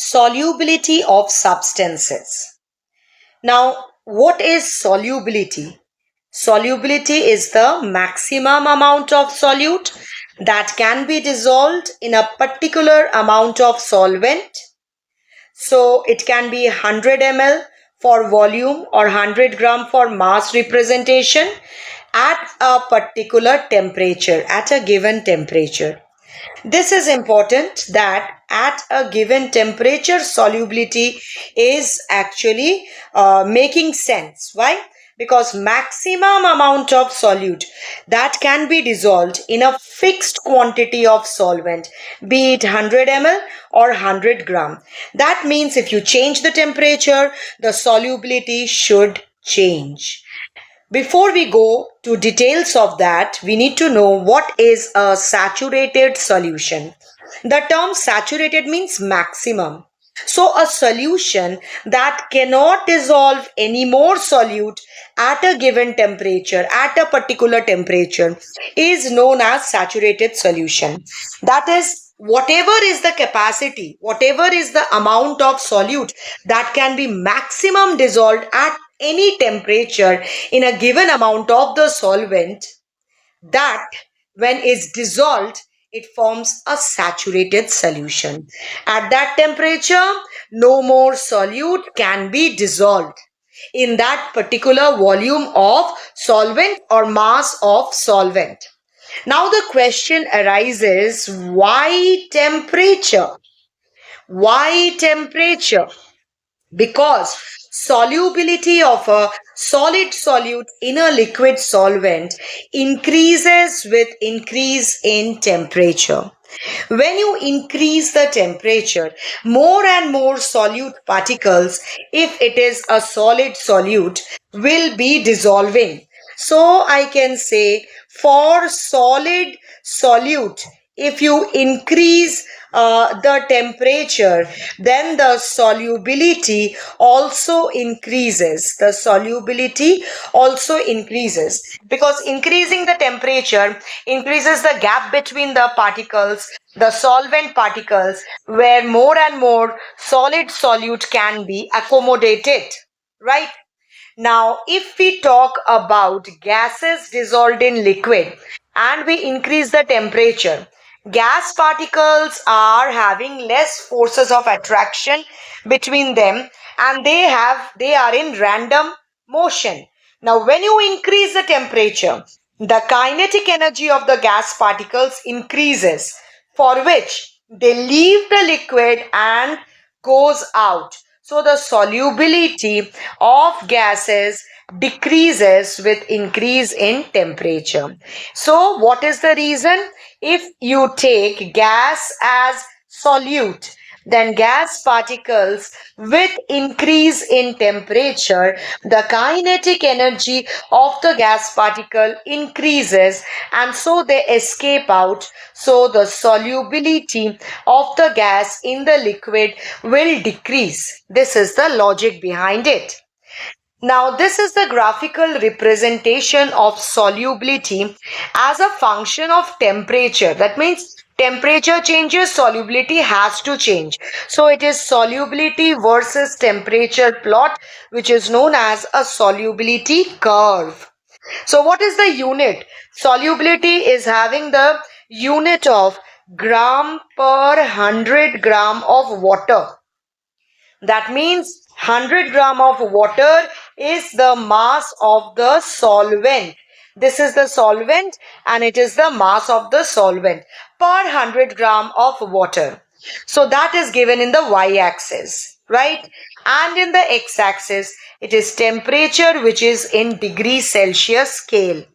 Solubility of substances. Now, what is solubility? Solubility is the maximum amount of solute that can be dissolved in a particular amount of solvent. So it can be 100 ml for volume or 100 gram for mass representation at a particular temperature, at a given temperature. This is important that at a given temperature solubility is actually making sense. Why? Because maximum amount of solute that can be dissolved in a fixed quantity of solvent, be it 100 ml or 100 gram. That means if you change the temperature, the solubility should change. Before we go to details of that, we need to know what is a saturated solution. The term saturated means maximum. So a solution that cannot dissolve any more solute at a given temperature, at a particular temperature, is known as saturated solution. That is, whatever is the capacity, whatever is the amount of solute that can be maximum dissolved at any temperature in a given amount of the solvent, that when it's dissolved, it forms a saturated solution. At that temperature, no more solute can be dissolved in that particular volume of solvent or mass of solvent. Now the question arises, why temperature? Why temperature? Because solubility of a solid solute in a liquid solvent increases with increase in temperature. When you increase the temperature, more and more solute particles, if it is a solid solute, will be dissolving. So I can say for solid solute, if you increase the temperature, then the solubility also increases. The solubility also increases because increasing the temperature increases the gap between the particles, the solvent particles, where more and more solid solute can be accommodated, right? Now, if we talk about gases dissolved in liquid and we increase the temperature, gas particles are having less forces of attraction between them and they are in random motion. Now, when you increase the temperature, the kinetic energy of the gas particles increases, for which they leave the liquid and goes out. So the solubility of gases decreases with increase in temperature. So what is the reason? If you take gas as solute, then gas particles with increase in temperature, the kinetic energy of the gas particle increases and so they escape out. So the solubility of the gas in the liquid will decrease. This is the logic behind it. Now, this is the graphical representation of solubility as a function of temperature. That means temperature changes, solubility has to change. So it is solubility versus temperature plot, which is known as a solubility curve. So what is the unit? Solubility is having the unit of gram per 100 gram of water. That means 100 gram of water is the mass of the solvent. This is the solvent and it is the mass of the solvent per 100 gram of water. So that is given in the y-axis, right? And in the x-axis, it is temperature, which is in degrees Celsius scale.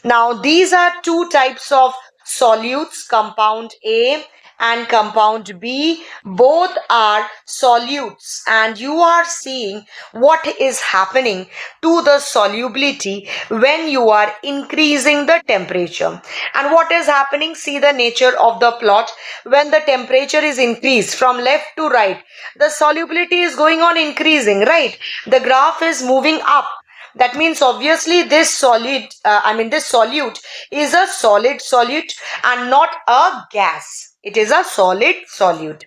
Now, these are two types of solutes, compound A and compound B. Both are solutes and you are seeing what is happening to the solubility when you are increasing the temperature. And what is happening? See the nature of the plot. When the temperature is increased from left to right, the solubility is going on increasing, right? The graph is moving up. That means obviously this this solute is a solid solute and not a gas. It is a solid solute.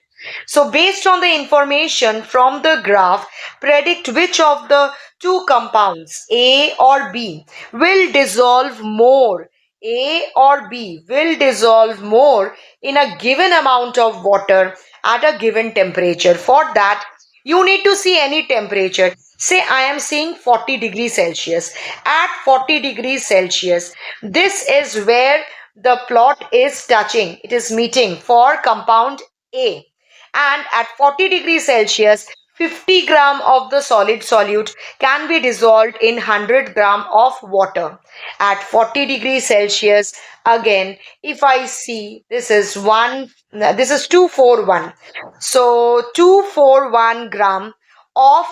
So based on the information from the graph, predict which of the two compounds, A or B, will dissolve more. A or B will dissolve more in a given amount of water at a given temperature. For that, you need to see any temperature. Say I am seeing 40 degrees Celsius. At 40 degrees Celsius, this is where the plot is touching. It is meeting for compound A. And at 40 degrees Celsius, 50 gram of the solid solute can be dissolved in 100 gram of water. At 40 degrees Celsius, again, if I see this is 241. So 241 gram of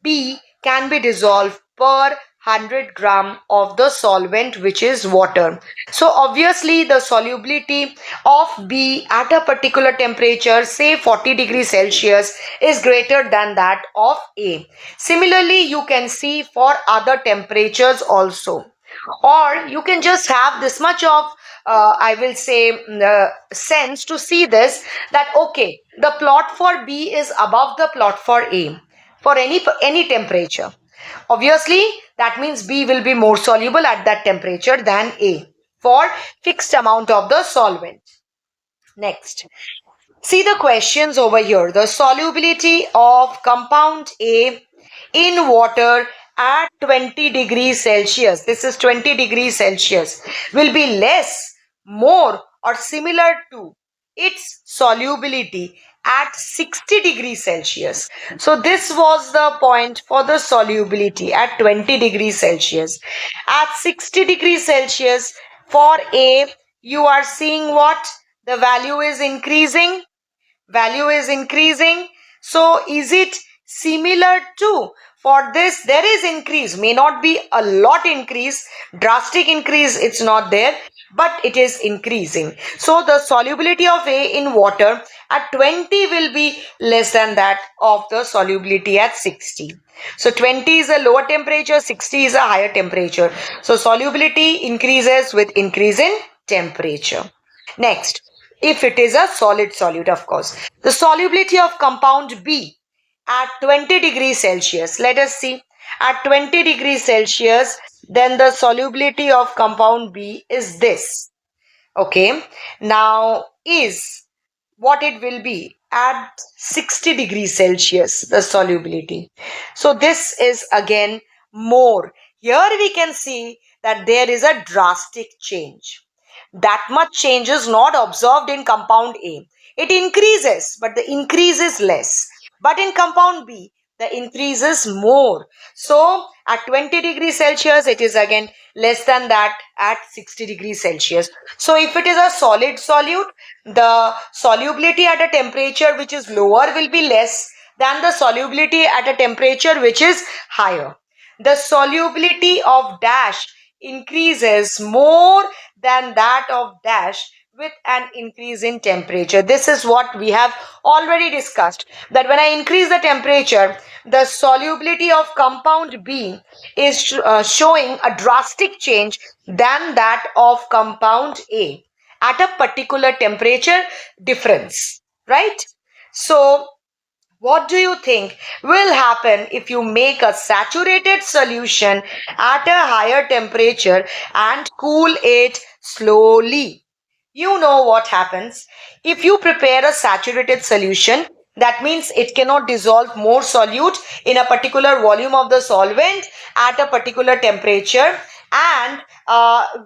B can be dissolved per 100 gram of the solvent, which is water. So obviously the solubility of B at a particular temperature, say 40 degrees Celsius, is greater than that of A. Similarly, you can see for other temperatures also. Or you can just have this much of I will say sense to see this, that okay, the plot for B is above the plot for A for any temperature. Obviously, that means B will be more soluble at that temperature than A for fixed amount of the solvent. Next, see the questions over here. The solubility of compound A in water at 20 degrees Celsius, this is 20 degrees Celsius, will be less, more, or similar to its solubility at 60 degrees Celsius. So this was the point for the solubility at 20 degrees Celsius. At 60 degrees Celsius, for A, you are seeing what? The value is increasing. So is it similar to? For this, there is increase, may not be a lot increase, drastic increase, it's not there, but it is increasing. So the solubility of A in water at 20 will be less than that of the solubility at 60. So 20 is a lower temperature, 60 is a higher temperature. So solubility increases with increase in temperature. Next, if it is a solid solute, of course. The solubility of compound B at 20 degrees Celsius. Let us see. At 20 degrees Celsius, then the solubility of compound B is this. Okay. Now, is what it will be at 60 degrees Celsius, the solubility. So this is again more. Here we can see that there is a drastic change. That much change is not observed in compound A. It increases, but the increase is less. But in compound B, the increase is more. So at 20 degrees Celsius, it is again less than that at 60 degrees Celsius. So if it is a solid solute, the solubility at a temperature which is lower will be less than the solubility at a temperature which is higher. The solubility of dash increases more than that of dash with an increase in temperature. This is what we have already discussed, that when I increase the temperature, the solubility of compound B is showing a drastic change than that of compound A at a particular temperature difference, right? So what do you think will happen if you make a saturated solution at a higher temperature and cool it slowly? You know what happens. If you prepare a saturated solution, that means it cannot dissolve more solute in a particular volume of the solvent at a particular temperature. And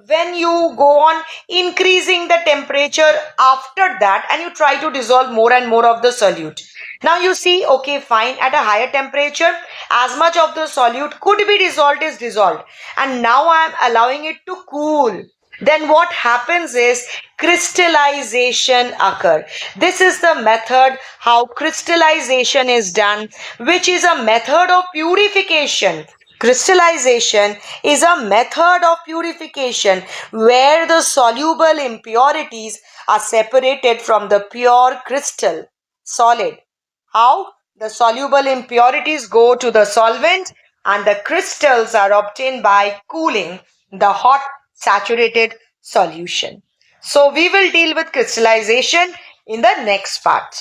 when you go on increasing the temperature after that and you try to dissolve more and more of the solute. Now you see, okay, fine, at a higher temperature, as much of the solute could be dissolved is dissolved. And now I am allowing it to cool. Then what happens is crystallization occur. This is the method how crystallization is done, which is a method of purification. Crystallization is a method of purification where the soluble impurities are separated from the pure crystal solid. How? The soluble impurities go to the solvent and the crystals are obtained by cooling the hot saturated solution. So we will deal with crystallization in the next part.